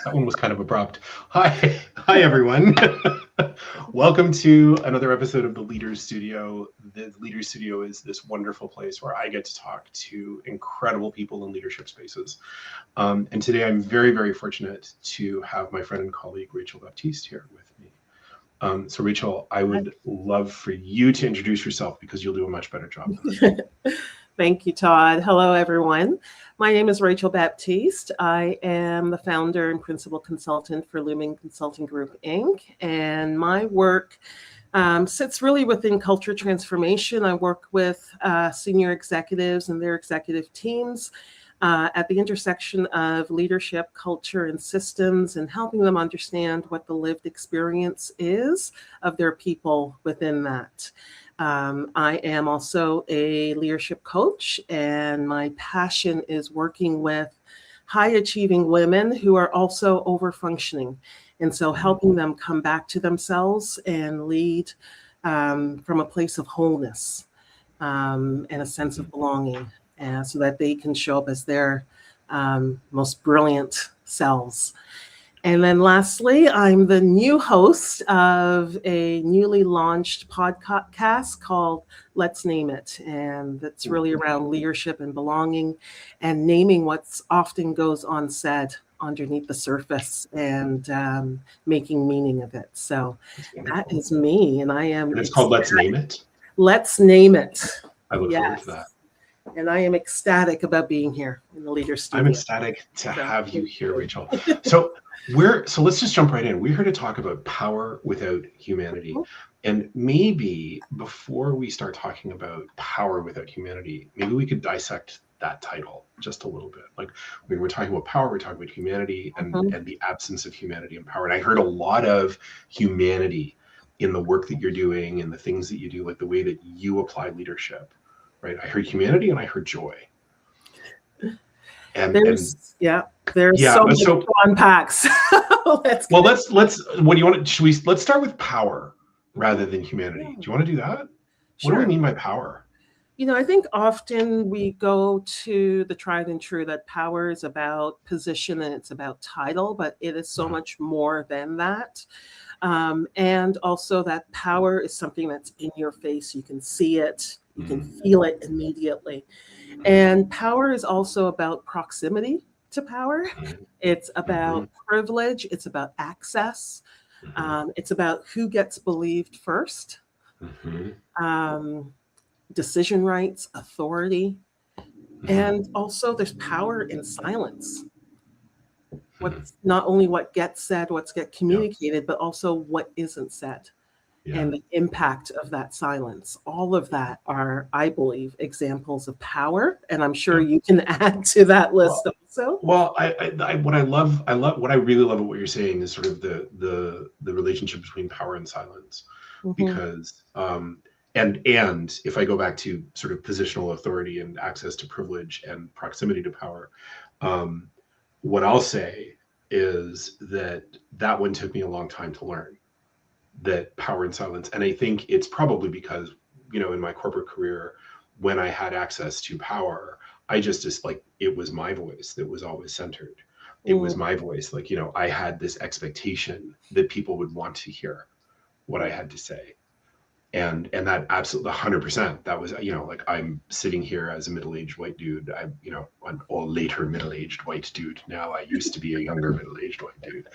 That one was kind of abrupt. Hi everyone. Welcome to another episode of the Leaders Studio. The Leaders Studio is this wonderful place where I get to talk to incredible people in leadership spaces. And today I'm very, very fortunate to have my friend and colleague Rachel Baptiste here with me. So Rachel, I would love for you to introduce yourself because you'll do a much better job than I. Thank you, Todd. Hello, everyone. My name is Rachel Baptiste. I am the founder and principal consultant for Lumen Consulting Group, Inc. And my work sits really within culture transformation. I work with senior executives and their executive teams at the intersection of leadership, culture, and systems, and helping them understand what the lived experience is of their people within that. I am also a leadership coach, and my passion is working with high-achieving women who are also over-functioning. And so helping them come back to themselves and lead from a place of wholeness and a sense of belonging so that they can show up as their most brilliant selves. And then lastly, I'm the new host of a newly launched podcast called Let's Name It. And that's really around leadership and belonging and naming what's often goes unsaid underneath the surface and making meaning of it. So that is me. And I am. And it's called Let's Name It. Let's Name It. I look forward to that. And I am ecstatic about being here in the Leaders Studio. I'm ecstatic to have you here, Rachel. So let's just jump right in. We're here to talk about power without humanity. And maybe before we start talking about power without humanity, maybe we could dissect that title just a little bit. Like when we're talking about power, we're talking about humanity and the absence of humanity and power. And I heard a lot of humanity in the work that you're doing and the things that you do, like the way that you apply leadership. Right. I heard humanity and I heard joy. And there's so much to unpack. Let's what do you want to, let's start with power rather than humanity. Do you want to do that? Sure. What do we mean by power? You know, I think often we go to the tried and true that power is about position and it's about title, but it is so much more than that. And also that power is something that's in your face. You can see it. You can feel it immediately. And power is also about proximity to power. It's about privilege. It's about access. It's about who gets believed first. Decision rights, authority. And also there's power in silence. What's not only what gets said, what's get communicated, but also what isn't said. And the impact of that silence. All of that are, I believe, examples of power. And I'm sure you can add to that list also. Well, what I really love about what you're saying is sort of the relationship between power and silence. Because and if I go back to sort of positional authority and access to privilege and proximity to power, what I'll say is that one took me a long time to learn. That power and silence. And I think it's probably because, in my corporate career, when I had access to power, I just like, it was my voice that was always centered. It was my voice. Like, I had this expectation that people would want to hear what I had to say. And that absolutely 100%, that was, like I'm sitting here as a middle-aged white dude. I'm, an all later middle-aged white dude. Now I used to be a younger middle-aged white dude.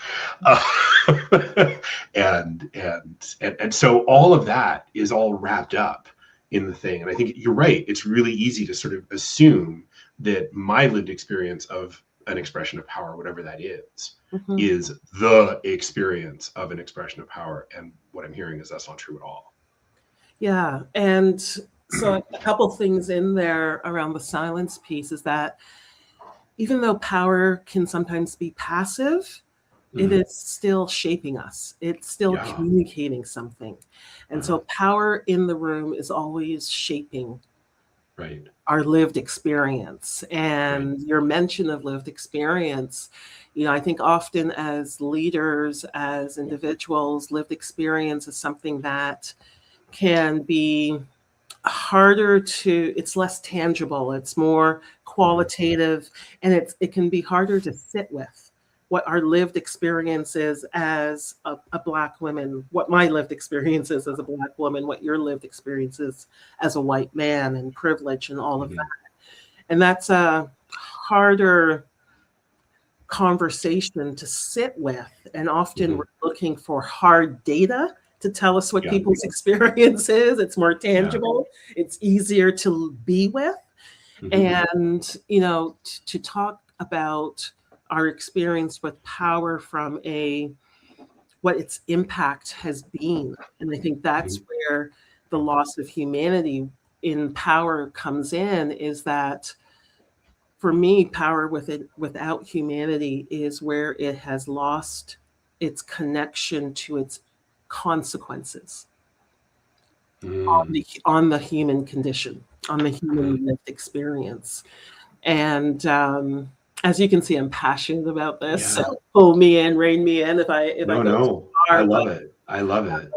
And so all of that is all wrapped up in the thing. And I think you're right. It's really easy to sort of assume that my lived experience of an expression of power, whatever that is the experience of an expression of power. And what I'm hearing is that's not true at all. Yeah. And so a couple things in there around the silence piece is that even though power can sometimes be passive, it is still shaping us. It's still communicating something. And so power in the room is always shaping our lived experience. And your mention of lived experience, I think often as leaders, as individuals, lived experience is something that can be harder to, it's less tangible, it's more qualitative, and it can be harder to sit with what our lived experience is as a Black woman, what my lived experience is as a Black woman, what your lived experience is as a white man, and privilege and all of that. And that's a harder conversation to sit with. And often we're looking for hard data to tell us what people's experience is. It's more tangible. It's easier to be with. And, you know, to talk about our experience with power from what its impact has been. And I think that's where the loss of humanity in power comes in, is that for me, power without humanity is where it has lost its connection to its consequences on the human condition, on the human lived experience. And as you can see, I'm passionate about this. So pull me in, rein me in if I go too far. I love it. I love it.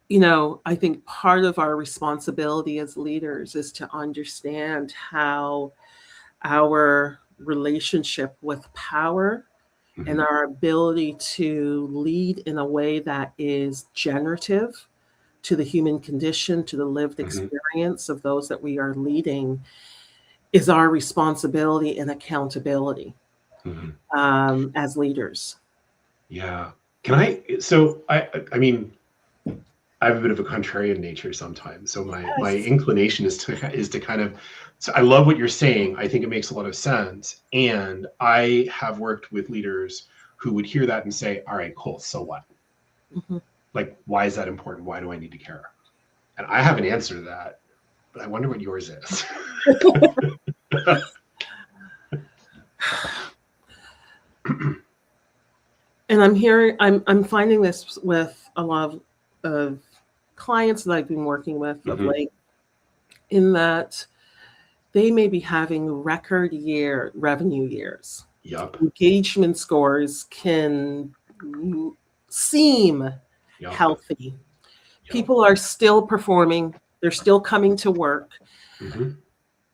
You know, I think part of our responsibility as leaders is to understand how our relationship with power and our ability to lead in a way that is generative to the human condition, to the lived experience of those that we are leading, is our responsibility and accountability as leaders. Yeah. I mean, I have a bit of a contrarian nature sometimes. So my inclination is to kind of, so I love what you're saying. I think it makes a lot of sense. And I have worked with leaders who would hear that and say, all right, cool, so what? Like, why is that important? Why do I need to care? And I have an answer to that, but I wonder what yours is. And I'm finding this with a lot of clients that I've been working with of late, in that they may be having record revenue years. Engagement scores can seem healthy. People are still performing. They're still coming to work.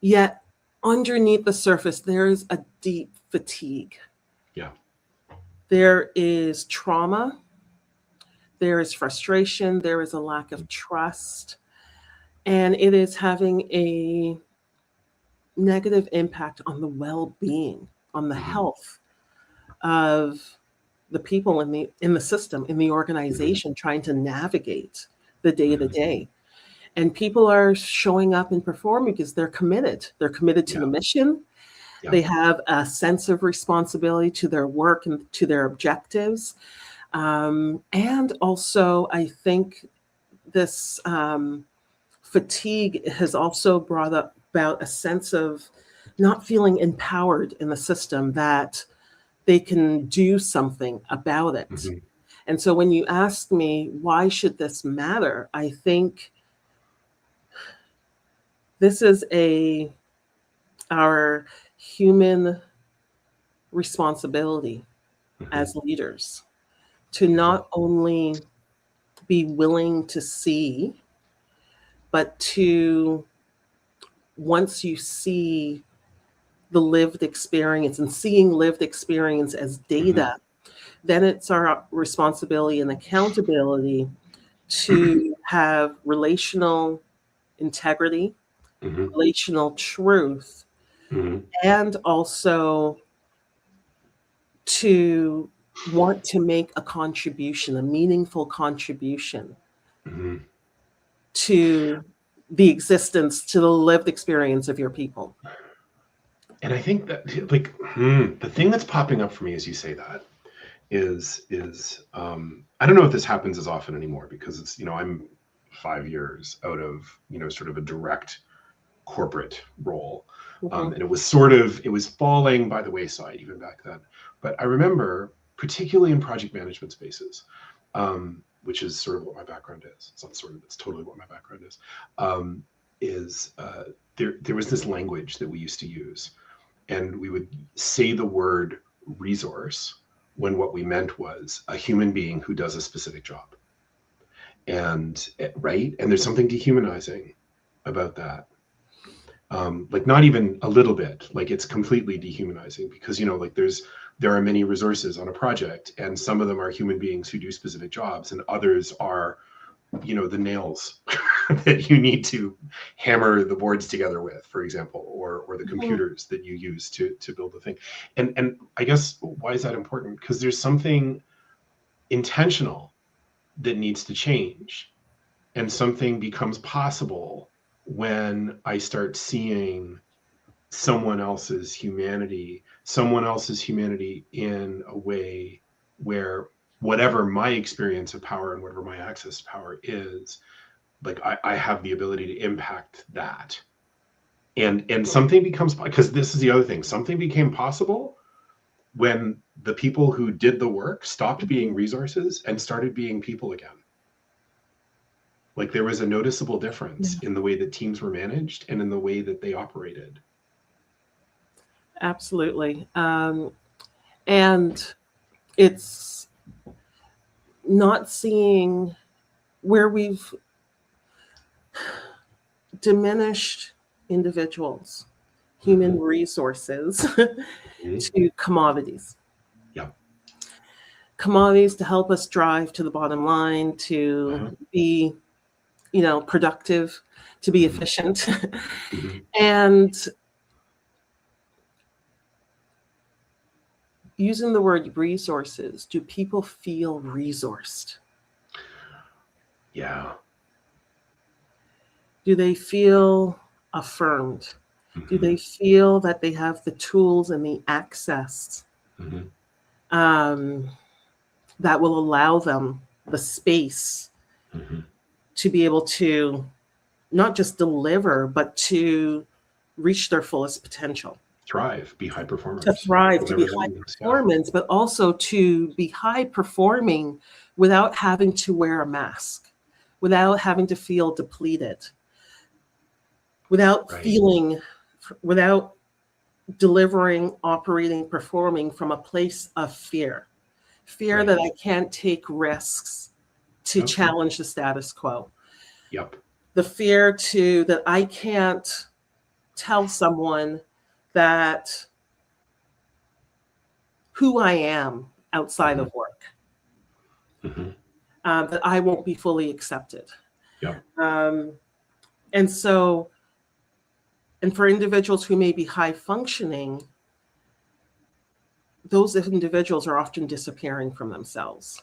Yet underneath the surface, there is a deep fatigue. There is trauma. There is frustration. There is a lack of trust. And it is having a negative impact on the well-being, on the health of the people in the system, in the organization, trying to navigate the day-to-day. And people are showing up and performing because they're committed. They're committed to the mission. They have a sense of responsibility to their work and to their objectives. And also, I think this fatigue has also brought about a sense of not feeling empowered in the system, that they can do something about it. And so when you ask me, why should this matter? I think this is our human responsibility as leaders to not only be willing to see, but to, once you see the lived experience and seeing lived experience as data, then it's our responsibility and accountability to have relational integrity, relational truth, and also to want to make a contribution, a meaningful contribution to the existence, to the lived experience of your people. And I think that, like, the thing that's popping up for me as you say that is I don't know if this happens as often anymore, because it's, you know, I'm 5 years out of, you know, sort of a direct corporate role. And it was falling by the wayside even back then. But I remember, particularly in project management spaces, which is sort of what my background is. It's not sort of, it's totally what my background is. There was this language that we used to use, and we would say the word resource when what we meant was a human being who does a specific job. And right, and there's something dehumanizing about that. Like, not even a little bit, like, it's completely dehumanizing, because, you know, like, there's there are many resources on a project, and some of them are human beings who do specific jobs, and others are, the nails that you need to hammer the boards together with, for example, or the computers that you use to build the thing. And I guess, why is that important? Because there's something intentional that needs to change, and something becomes possible when I start seeing someone else's humanity in a way where whatever my experience of power and whatever my access to power is, like I have the ability to impact that. And something becomes, because this is the other thing, something became possible when the people who did the work stopped being resources and started being people again. Like there was a noticeable difference in the way that teams were managed and in the way that they operated. Absolutely. And it's not seeing where we've diminished individuals, human resources to commodities. Yeah. Commodities to help us drive to the bottom line, to be, productive, to be efficient. And using the word resources, do people feel resourced? Yeah. Do they feel affirmed? Do they feel that they have the tools and the access that will allow them the space to be able to not just deliver, but to reach their fullest potential? Thrive, be high performers. To thrive, to be high performance, but also to be high performing without having to wear a mask, without having to feel depleted, without without delivering, operating, performing from a place of fear that I can't take risks to challenge the status quo. The fear that I can't tell someone that who I am outside of work, that I won't be fully accepted. And so, and for individuals who may be high functioning, those individuals are often disappearing from themselves.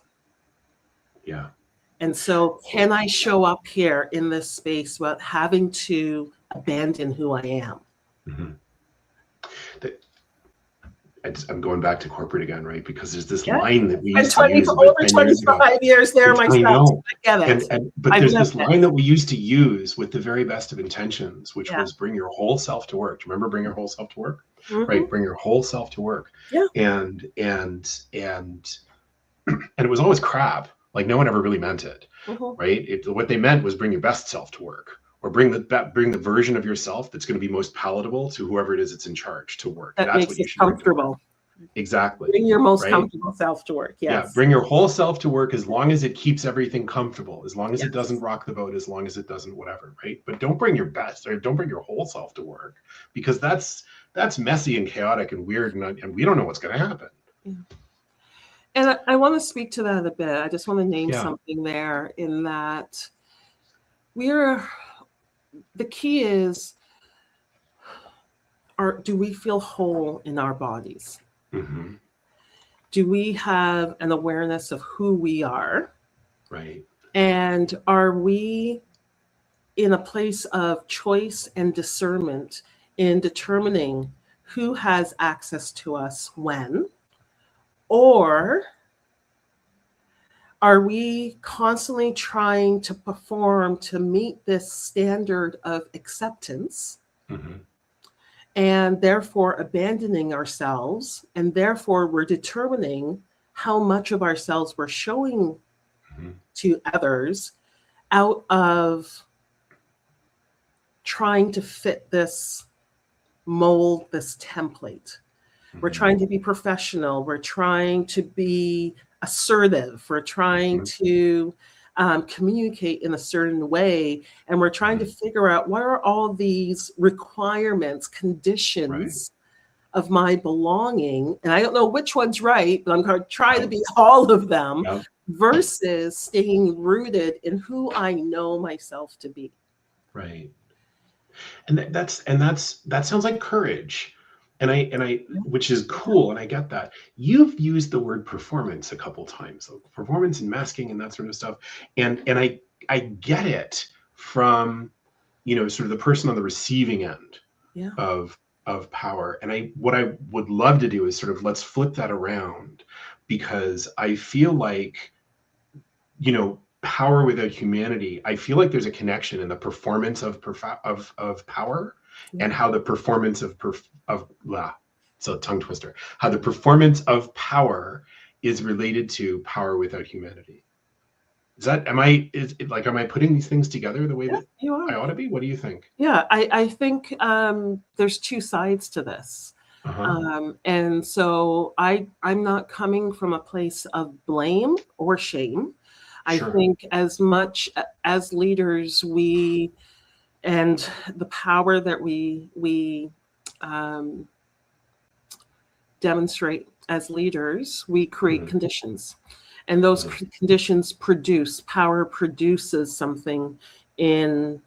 And so can I show up here in this space without having to abandon who I am? I'm going back to corporate again, right? Because there's this line that we used to use over 25 years there myself. I get it. But there's this line that we used to use with the very best of intentions, which was bring your whole self to work. Do you remember bring your whole self to work? Right? Bring your whole self to work. And it was always crap. Like no one ever really meant it, right? What they meant was bring your best self to work, or bring the version of yourself that's going to be most palatable to whoever it is that's in charge to work. That's makes what you should comfortable. Exactly. Bring your most comfortable self to work. Yes. Yeah. Bring your whole self to work as long as it keeps everything comfortable, as long as it doesn't rock the boat, as long as it doesn't whatever, right? But don't bring your best, or don't bring your whole self to work, because that's messy and chaotic and weird, and we don't know what's going to happen. And I want to speak to that a bit. I just want to name something there, in that the key is, do we feel whole in our bodies? Do we have an awareness of who we are? Right. And are we in a place of choice and discernment in determining who has access to us when? Or are we constantly trying to perform to meet this standard of acceptance, and therefore abandoning ourselves, and therefore we're determining how much of ourselves we're showing to others out of trying to fit this mold, this template? We're trying to be professional. We're trying to be assertive. We're trying to communicate in a certain way. And we're trying to figure out what are all these requirements, conditions of my belonging, and I don't know which one's right, but I'm going to try to be all of them, versus staying rooted in who I know myself to be. Right. And that sounds like courage. And I which is cool, and I get that. You've used the word performance a couple times, so performance and masking and that sort of stuff. And I get it from, sort of the person on the receiving end of power. And what I would love to do is sort of, let's flip that around, because I feel like, power without humanity, I feel like there's a connection in the performance of power, and how the performance it's a tongue twister, how the performance of power is related to power without humanity. Am I putting these things together the way that you are. I ought to be? What do you think? Yeah, I think there's two sides to this. And so I'm not coming from a place of blame or shame. I think as much as leaders, and the power that we demonstrate as leaders, we create conditions, and those conditions produce power, produces something in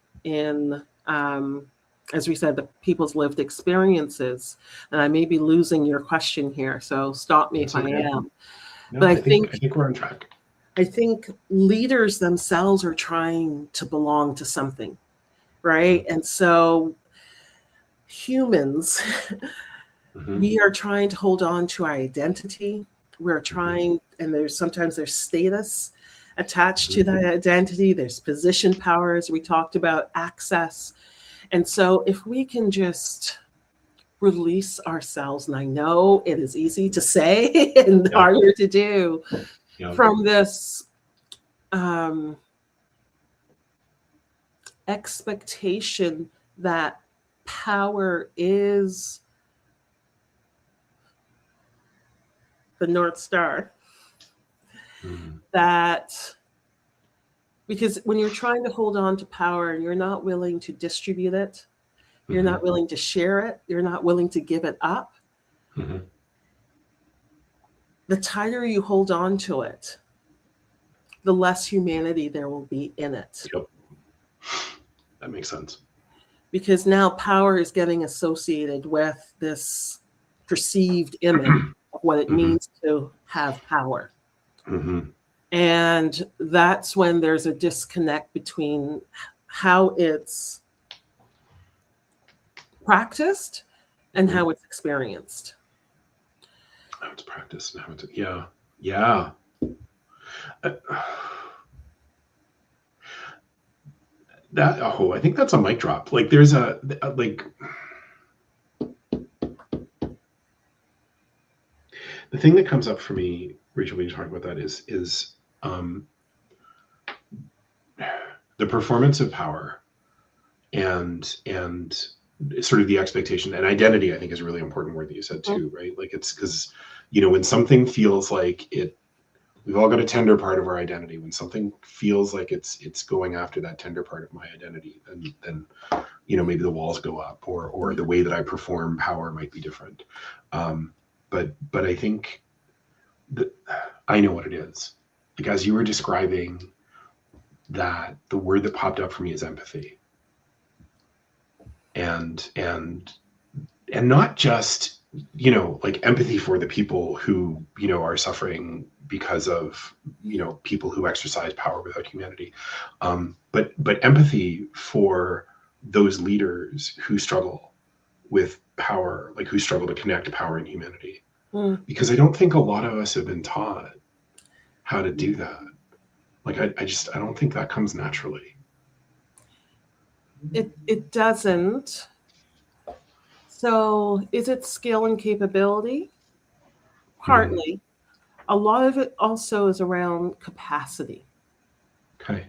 as we said, the people's lived experiences. And I may be losing your question here, so stop me if I am. No, but I think we're on track. I think leaders themselves are trying to belong to something, right? And so humans, we are trying to hold on to our identity. We're trying, and sometimes there's status attached to that identity. There's position power, as we talked about, access. And so if we can just release ourselves, and I know it is easy to say and harder to do, from this expectation that power is the North Star. That, because when you're trying to hold on to power and you're not willing to distribute it, you're not willing to share it, you're not willing to give it up, the tighter you hold on to it, the less humanity there will be in it. Yep. That makes sense. Because now power is getting associated with this perceived image of what it means to have power. And that's when there's a disconnect between how it's practiced and how it's experienced. How it's practiced and how it's, yeah. I think that's a mic drop. Like there's the thing that comes up for me, Rachel, when you talk about that is the performance of power and sort of the expectation, and identity, I think, is a really important word that you said too, right? Like it's because, when something feels like we've all got a tender part of our identity. When something feels like it's going after that tender part of my identity, then maybe the walls go up, or the way that I perform power might be different. But I think that I know what it is. Like as you were describing that, the word that popped up for me is empathy. And not just, like empathy for the people who, are suffering because of, people who exercise power without humanity. But empathy for those leaders who struggle with power, like who struggle to connect power and humanity. Because I don't think a lot of us have been taught how to do that. Like I don't think that comes naturally. It doesn't. So is it skill and capability? Partly. A lot of it also is around capacity. Okay.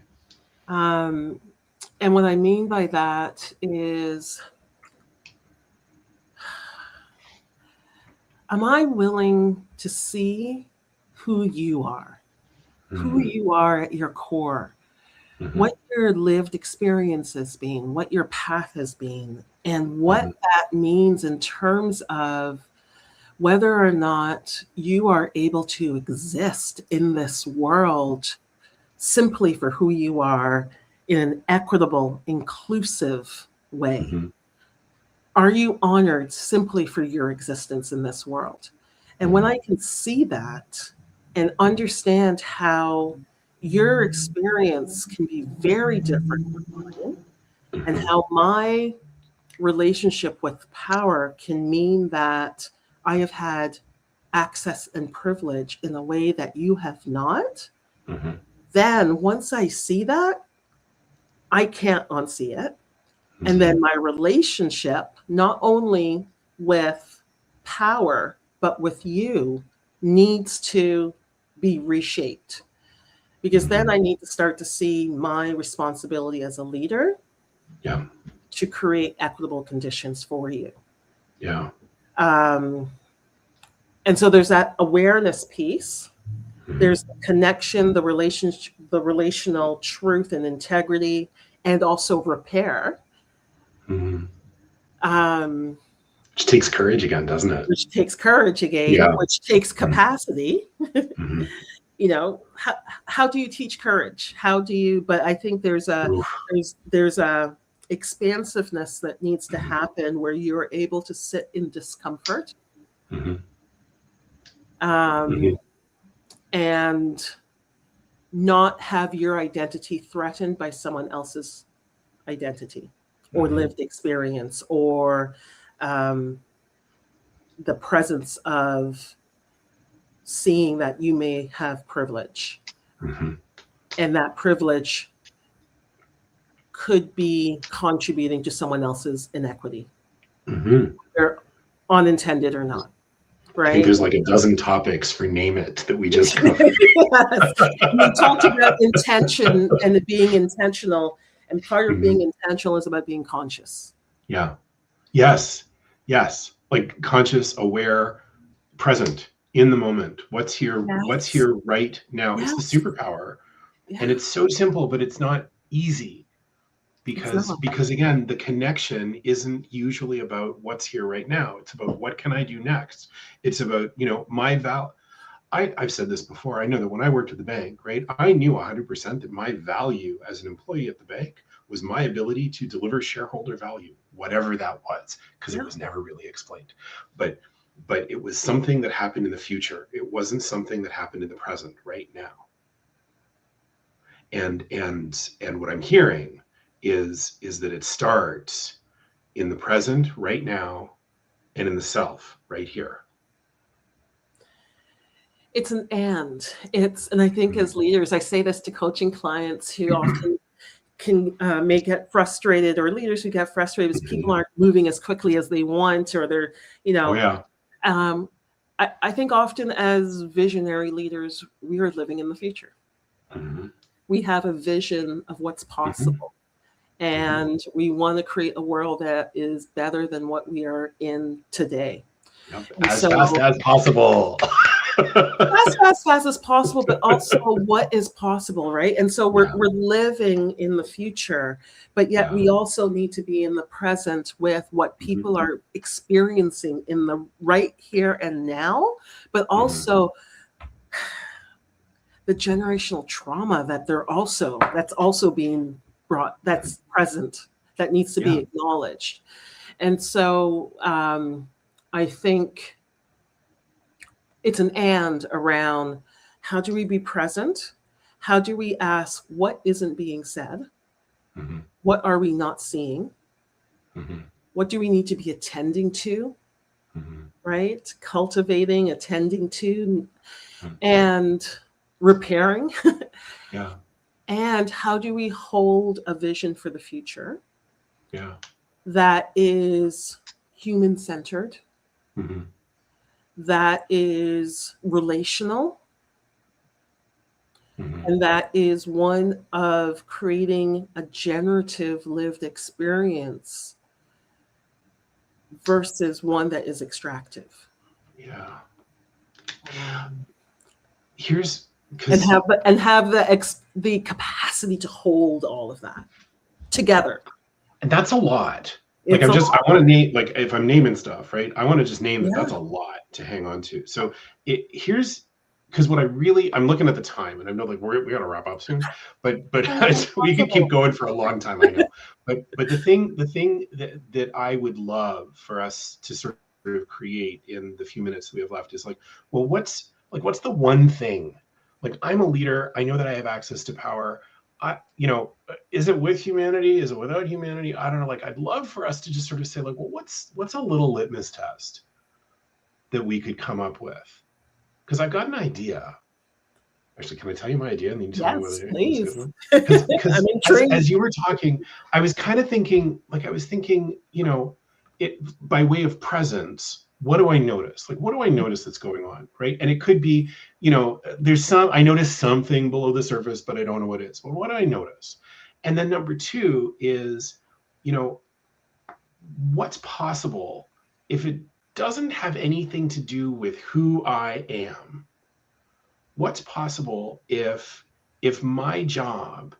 And what I mean by that is, am I willing to see who you are at your core? what your lived experience has been, what your path has been, and what Mm-hmm. that means in terms of whether or not you are able to exist in this world simply for who you are in an equitable, inclusive way. Mm-hmm. Are you honored simply for your existence in this world? And when I can see that and understand how your experience can be very different from mine, and Mm-hmm. how my relationship with power can mean that I have had access and privilege in a way that you have not, Mm-hmm. then once I see that, I can't unsee it. And Mm-hmm. then my relationship, not only with power, but with you, needs to be reshaped. Because then Mm-hmm. I need to start to see my responsibility as a leader Yeah. to create equitable conditions for you. Yeah. Um, and so there's that awareness piece. Mm-hmm. There's the connection, the relationship, the relational truth and integrity, and also repair. Mm-hmm. Um, Which takes courage again, doesn't it? which takes courage again, Yeah. which takes capacity. Mm-hmm. You know, how do you teach courage? How do you? But I think Oof. there's a expansiveness that needs to Mm-hmm. happen where you're able to sit in discomfort, Mm-hmm. um, Mm-hmm. and not have your identity threatened by someone else's identity or Mm-hmm. lived experience or um, the presence of seeing that you may have privilege, Mm-hmm. and that privilege could be contributing to someone else's inequity, Mm-hmm. or unintended or not, I think right? there's like a dozen topics for name it that we just covered. Yes. We talked about intention and it being intentional, and part of Mm-hmm. being intentional is about being conscious. Yeah. Yes. Yes. Like conscious, aware, present, in the moment. What's Yes. here right now? It's the Yes. superpower. And Yeah. it's so simple, but it's not easy It's because not. because again, the connection isn't usually about what's here right now. It's about what can I do next? It's about, my I've said this before. I know that when I worked at the bank, right, I knew 100% that my value as an employee at the bank was my ability to deliver shareholder value, whatever that was, because it Yeah. was never really explained. But it was something that happened in the future. It wasn't something that happened in the present right now. And what I'm hearing is that it starts in the present right now and in the self right here. It's an and I think Mhm. as leaders, I say this to coaching clients who often may get frustrated, or leaders who get frustrated because people Mhm. aren't moving as quickly as they want, or they're, you Oh know, yeah. um, I think often as visionary leaders, we are living in the future. Mhm. We have a vision of what's Mhm. possible, Mhm. and we want to create a world that is better than what we are in today. Yep. And As fast so as possible. as fast as possible, but also what is possible, right? And so Yeah. we're living in the future, but yet Yeah. we also need to be in the present with what Mhm. people are experiencing in the right here and now, but Mhm. also the generational trauma that's also being brought, Mhm. that's present, that needs to be Yeah. acknowledged. And so I think it's an and around how do we be present? How do we ask what isn't being said? Mhm. What are we not seeing? Mhm. What do we need to be attending to, Mhm. right? Cultivating, attending to, Mhm. and repairing. Yeah. And how do we hold a vision for the future Yeah. that is human centered, Mhm. that is relational, Mhm. and that is one of creating a generative lived experience versus one that is extractive. Yeah. Um, Here's and have the capacity to hold all of that together. And that's a lot. Like I want to name, like if I'm naming stuff, right? I want to just name that. That's a lot to hang on to. So because what I'm looking at the time, and I know like we got to wrap up soon, but we could keep going for a long time, I know. But the thing that I would love for us to sort of create in the few minutes that we have left is like, well, what's the one thing? Like, I'm a leader. I know that I have access to power. Is it with humanity? Is it without humanity? I don't know. Like, I'd love for us to just sort of say, like, well, what's a little litmus test that we could come up with? Because I've got an idea. Actually, can I tell you my idea? And then you tell me whether please. It's a good one? Because as you were talking, I was kind of thinking, by way of presence, what do I notice? Like, what do I notice that's going on, right? And it could be, I notice something below the surface, but I don't know what it is. Well, what do I notice? And then number two is, what's possible if it doesn't have anything to do with who I am? What's possible if my job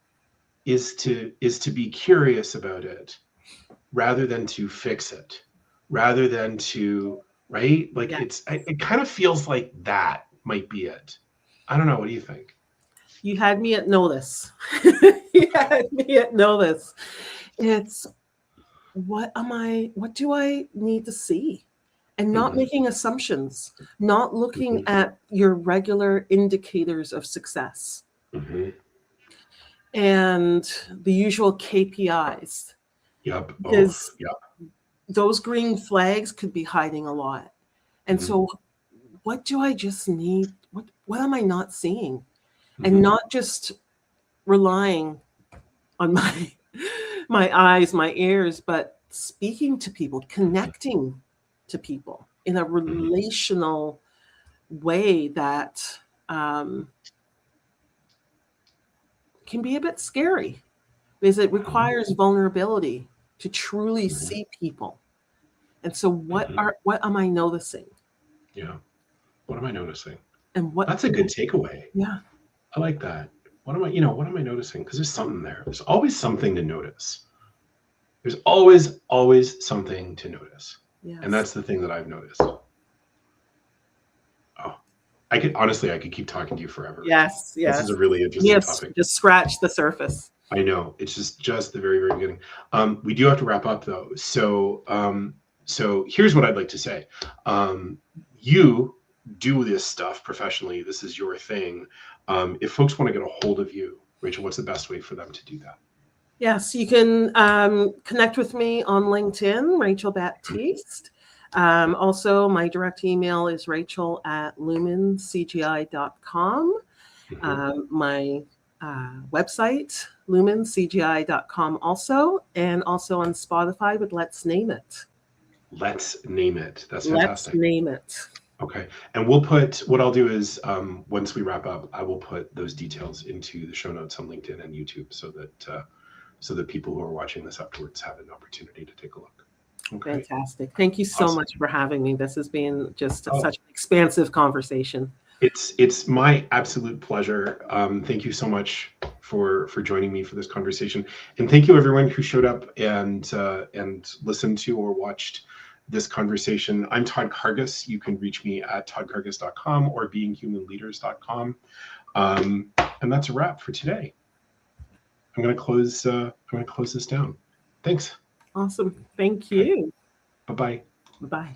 is to be curious about it rather than to fix it, rather than to, right? Like it kind of feels like that might be it. I don't know. What do you think? You had me at notice. You had me at notice. It's what do I need to see? And not making assumptions, not looking at your regular indicators of success and the usual KPIs. Yep. Because those green flags could be hiding a lot. And so what do I just need? What am I not seeing? And not just relying on my eyes, my ears, but speaking to people, connecting to people in a relational way that can be a bit scary, because it requires vulnerability to truly see people. And so what am I noticing? Yeah. What am I noticing? And that's a good takeaway. Yeah. I like that. What am I noticing? Because there's something there. There's always something to notice. There's always something to notice. Yes. And that's the thing that I've noticed. Oh, I could keep talking to you forever. Yes. This is a really interesting topic. Just scratch the surface. I know. It's just the very, very beginning. We do have to wrap up though. So here's what I'd like to say. You do this stuff professionally. This is your thing. If folks want to get a hold of you, Rachel, what's the best way for them to do that? Yes, you can connect with me on LinkedIn, Rachel Baptiste. Also, my direct email is rachel@lumencgi.com. My website, lumencgi.com also, and also on Spotify with Let's Name It. Let's Name It. That's fantastic. Let's Name It. Okay. And what I'll do is once we wrap up, I will put those details into the show notes on LinkedIn and YouTube so that people who are watching this afterwards have an opportunity to take a look. Okay. Fantastic. Thank you so much for having me. This has been just such an expansive conversation. It's my absolute pleasure. Thank you so much for joining me for this conversation. And thank you everyone who showed up and listened to or watched this conversation. I'm Todd Kargas. You can reach me at toddkargas.com or beinghumanleaders.com. And that's a wrap for today. I'm going to close this down. Thanks. Awesome. Thank you. Bye-bye. Bye.